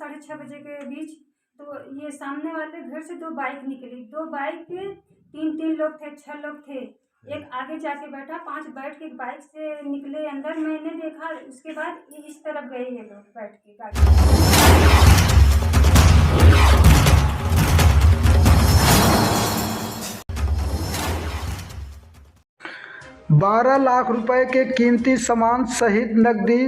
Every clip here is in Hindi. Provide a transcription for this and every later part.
6:30 बजे के बीच। तो ये सामने वाले घर से 2 बाइक निकली। 2 बाइक पे 3 लोग थे, 6 लोग थे। एक आगे जाके बैठा, 5 बैठ के बाइक से निकले अंदर। मैंने देखा, उसके बाद इस तरफ गए ये लोग बैठ के गाड़ी। 12 लाख रुपए के कीमती सामान सहित नकदी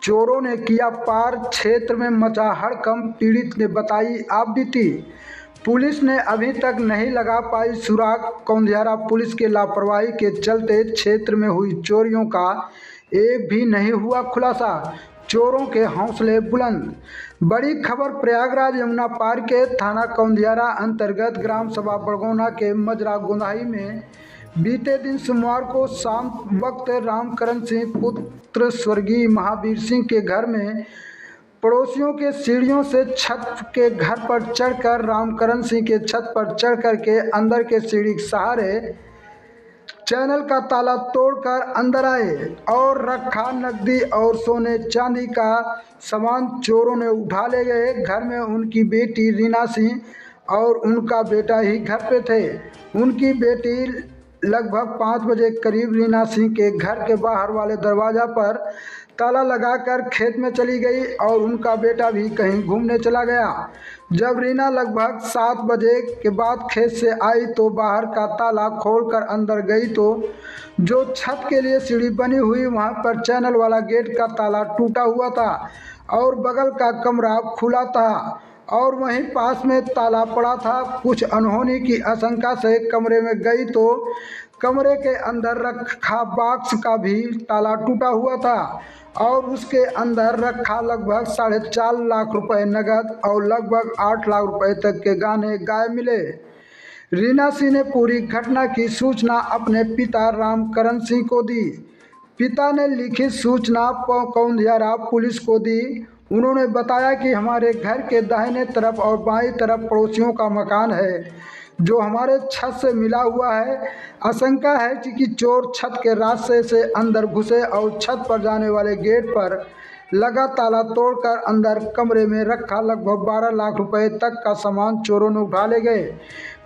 चोरों ने किया पार। क्षेत्र में मचा हड़कंप, पीड़ित ने बताई आप बीती। पुलिस ने अभी तक नहीं लगा पाई सुराग। कौंधियारा पुलिस के लापरवाही के चलते क्षेत्र में हुई चोरियों का एक भी नहीं हुआ खुलासा। चोरों के हौसले बुलंद। बड़ी खबर प्रयागराज यमुना पार के थाना कौंधियारा अंतर्गत ग्राम सभा बड़गोना के मजरा गोंधाई में बीते दिन सोमवार को शाम वक्त रामकरण सिंह पुत्र स्वर्गीय महावीर सिंह के घर में पड़ोसियों के सीढ़ियों से छत के घर पर चढ़कर रामकरण सिंह के छत पर चढ़कर के अंदर के सीढ़ी के सहारे चैनल का ताला तोड़कर अंदर आए और रखा नकदी और सोने चांदी का सामान चोरों ने उठा ले गए। घर में उनकी बेटी रीना सिंह और उनका बेटा ही घर पे थे। उनकी बेटी लगभग 5 बजे करीब रीना सिंह के घर के बाहर वाले दरवाजा पर ताला लगाकर खेत में चली गई और उनका बेटा भी कहीं घूमने चला गया। जब रीना लगभग 7 बजे के बाद खेत से आई तो बाहर का ताला खोलकर अंदर गई तो जो छत के लिए सीढ़ी बनी हुई वहां पर चैनल वाला गेट का ताला टूटा हुआ था और बगल का कमरा खुला था और वहीं पास में ताला पड़ा था। कुछ अनहोनी की आशंका से कमरे में गई तो कमरे के अंदर रखा बॉक्स का भी ताला टूटा हुआ था और उसके अंदर रखा लगभग 4.5 लाख रुपए नगद और लगभग 8 लाख रुपए तक के गहने गायब मिले। रीना सिंह ने पूरी घटना की सूचना अपने पिता रामकरण सिंह को दी। पिता ने लिखित सूचना कौंधियारा पुलिस को दी। उन्होंने बताया कि हमारे घर के दाहिने तरफ और बाईं तरफ पड़ोसियों का मकान है जो हमारे छत से मिला हुआ है। आशंका है कि चोर छत के रास्ते से अंदर घुसे और छत पर जाने वाले गेट पर लगा ताला तोड़कर अंदर कमरे में रखा लगभग 12 लाख रुपए तक का सामान चोरों ने उठा ले गए।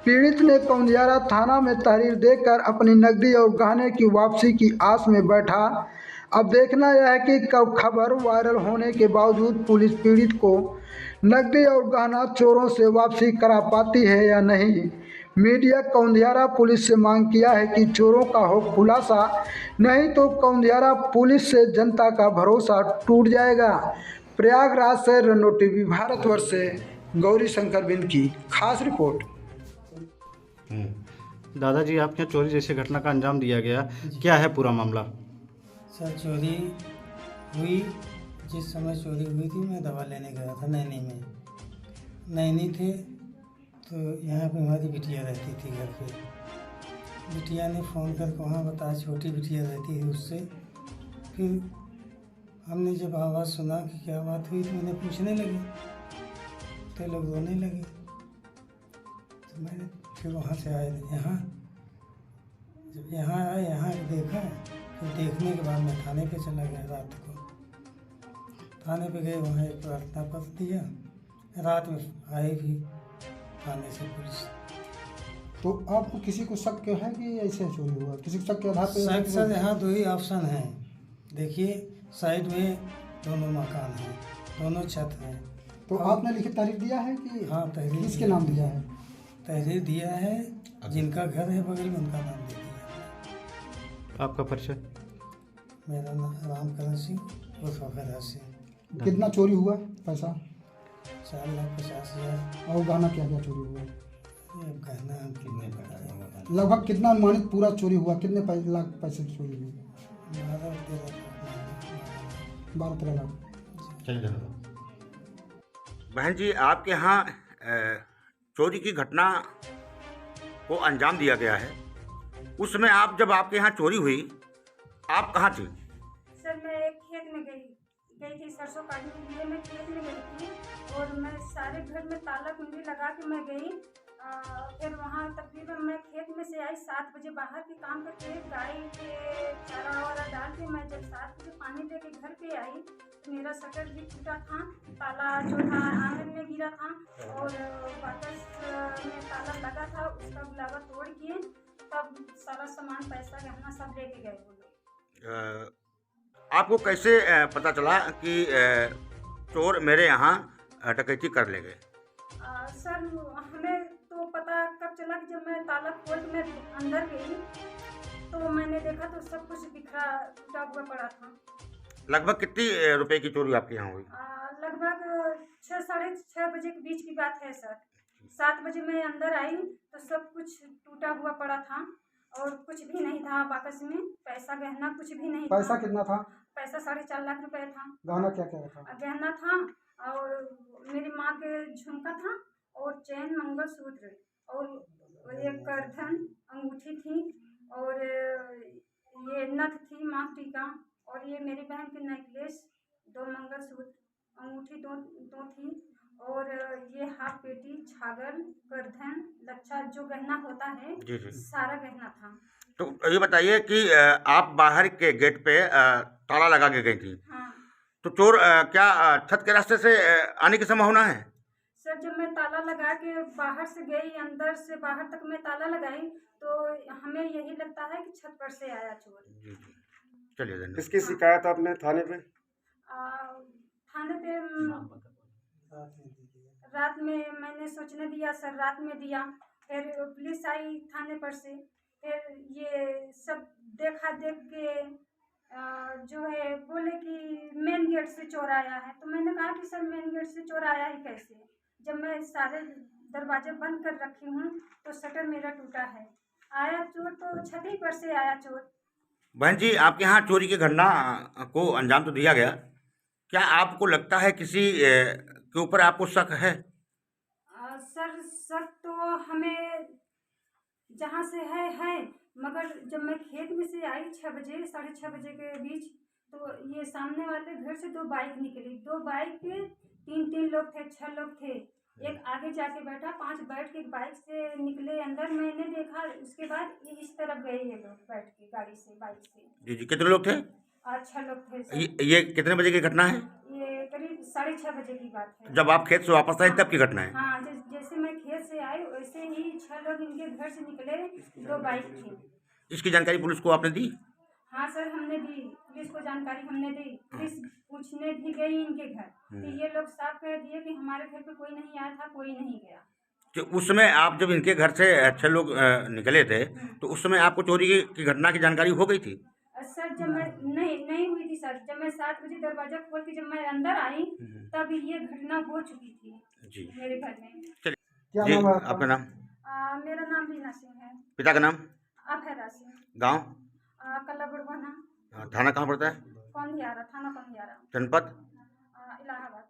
पीड़ित ने कौंधियारा थाना में तहरीर देकर अपनी नकदी और गहने की वापसी की आस में बैठा। अब देखना यह है कि कब खबर वायरल होने के बावजूद पुलिस पीड़ित को नकदी और गहना चोरों से वापसी करा पाती है या नहीं। मीडिया कौंधियारा पुलिस से मांग किया है कि चोरों का हो खुलासा, नहीं तो कौंधियारा पुलिस से जनता का भरोसा टूट जाएगा। प्रयागराज से रनो टीवी भारतवर्ष से गौरी शंकर बिंद की खास रिपोर्ट। दादाजी, आपके यहाँ चोरी जैसी घटना का अंजाम दिया गया, क्या है पूरा मामला? सर, चोरी हुई, जिस समय चोरी हुई थी मैं दवा लेने गया था नैनी में। नैनी थे तो यहाँ पे हमारी बिटिया रहती थी घर पे। बिटिया ने फ़ोन करके वहाँ बताया, छोटी बिटिया रहती है उससे। फिर हमने जब आवाज़ सुना कि क्या बात हुई तो मैंने पूछने लगी तो लोग रोने लगे। तो मैंने फिर वहाँ से आए यहाँ, जब यहाँ आए यहाँ देखा, फिर देखने के बाद मैं थाने पे चला गया। रात को थाने पे गए, वहाँ एक प्रार्थना पत्र दिया। रात में आए भी थाने से पुलिस। तो आपको किसी को शक है कि ऐसे चोरी हुआ? किसी शक के आधार पर? शक सर, यहाँ 2 ही ऑप्शन हैं। देखिए, साइड में दोनों मकान हैं, दोनों छत हैं। तो आपने लिखित तहरीर दिया है कि? हाँ, तहरीर किसके नाम दिया है? तहरीर दिया है, जिनका घर है बगल में उनका नाम दे दिया। आपका परिचय? मेरा नाम रामकरण सिंह उर्फ फैदा सिंह। कितना चोरी हुआ पैसा? 4,50,000। और गहना क्या क्या चोरी हुआ? ये गहना हम कितने बताए? लगभग कितना अनुमानित पूरा चोरी हुआ? कितने लाख पैसे की चोरी हुई? 12-13 लाख। बहन जी, आपके यहाँ चोरी की घटना को अंजाम दिया गया है। उस समय आप जब आपके यहाँ चोरी हुई, आप कहाँ थी? सर, मैं एक खेत में गई थी सरसों काटने के लिए। मैं खेत में गई थी और मैं सारे घर में ताला कुंडी लगा के मैं गई फिर वहाँ तकरीबन मैं खेत में से आई 7 बजे बाहर के काम करके गाय के चारा वारा डाल के मैं जब 7 बजे पानी लेके घर पे आई तो मेरा शटर भी टूटा था, ताला जो था आंगन में गिरा था और वापस में ताला लगा था, उसका गुलाबा तोड़ के तब सारा सामान पैसा गहना सब लेके गए वो लोग। आपको कैसे पता चला कि चोर मेरे यहाँ डकैती कर ले गए? सर हमें तो पता कब चला कि जब मैं ताला खोल के मैं अंदर गई तो मैंने देखा तो सब कुछ बिखरा टूटा हुआ पड़ा था। लगभग कितनी रुपए की चोरी आपके यहाँ हुई? लगभग 6 साढ़े 6 बजे के बीच की बात है सर। 7 बजे मैं अंदर आई तो सब कुछ टूटा हुआ पड़ा था और कुछ भी नहीं था बाकस में, पैसा गहना कुछ भी नहीं पैसा था। कितना था? पैसा 4.5 लाख रुपए था। गहना क्या क्या था? गहना था और मेरी माँ के झुमका था और चैन मंगलसूत्र और एक करधन अंगूठी थी और ये नथ थी माँग टीका और ये मेरी बहन की नेकलेस, 2 मंगलसूत्र, अंगूठी दो थी और ये हाफ पेटी, छागल, करधन, लच्छा जो गहना होता है जी जी। सारा गहना था। तो ये बताइए कि आप बाहर के गेट पे ताला लगा के गई थी, हाँ तो चोर क्या छत के रास्ते से आने की संभावना है? सर, जब मैं ताला लगा के बाहर से गई, अंदर से बाहर तक मैं ताला लगाई तो हमें यही लगता है कि छत पर से आया चोर। जी जी, चलिए धन्यवाद। किसकी शिकायत आपने थाने पे? थाने पे रात में मैंने सोचने दिया सर, रात में दिया, फिर पुलिस आई थाने पर से, फिर ये सब देखा, देख के जो है बोले कि मेन गेट से चोर आया है। तो मैंने कहा कि सर मेन गेट से चोर आया ही कैसे, जब मैं सारे दरवाजे बंद कर रखी हूँ तो शटर मेरा टूटा है। आया चोर तो छत ही पर से आया चोर। बहन जी, आपके यहाँ चोरी की घटना को अंजाम तो दिया गया, क्या आपको लगता है किसी के ऊपर आपको शक है? सर शक तो हमें जहाँ से है, मगर जब मैं खेत में से आई 6 बजे 6:30 बजे के बीच तो ये सामने वाले घर से 2 बाइक निकली। 2 बाइक पे 3 लोग थे, 6 लोग थे। एक आगे जाके बैठा, 5 बैठ के बाइक से निकले अंदर, मैंने देखा। उसके बाद ये इस तरफ गए ये लोग बैठ के गाड़ी से, बाइक से। जी जी, कितने लोग थे? 6 लोग थे सर। ये कितने बजे की घटना है? ये करीब 6:30 बजे की बात है। जब आप खेत से वापस आई तब की घटना है? हाँ, जैसे मैं खेत से आई वैसे ही 6 लोग इनके घर से निकले, 2 बाइक थी। इसकी जानकारी पुलिस को आपने दी? हाँ सर, हमने दी, पुलिस को जानकारी हमने दी। पुलिस पूछने भी गई इनके घर, तो ये लोग साफ कह दिए कि हमारे घर पे कोई नहीं आया था, कोई नहीं गया। तो उस समय आप जब इनके घर से 6 लोग निकले थे तो उस समय आपको चोरी की घटना की जानकारी हो गई थी? सर जब मैं नहीं हुई थी सर। जब मैं 7 बजे दरवाजा खोल के जब मैं अंदर आई तब ये घटना हो चुकी थी जी। मेरे घर में। क्या जी, नाम है आपका नाम? मेरा नाम रीना सिंह है। पिता का नाम? अभयरा सिंह। गांव? कल्ला बुढ़वाना, थाना कहाँ पड़ता है? कौंधियारा, थाना कौंधियारा, जनपद? इलाहाबाद।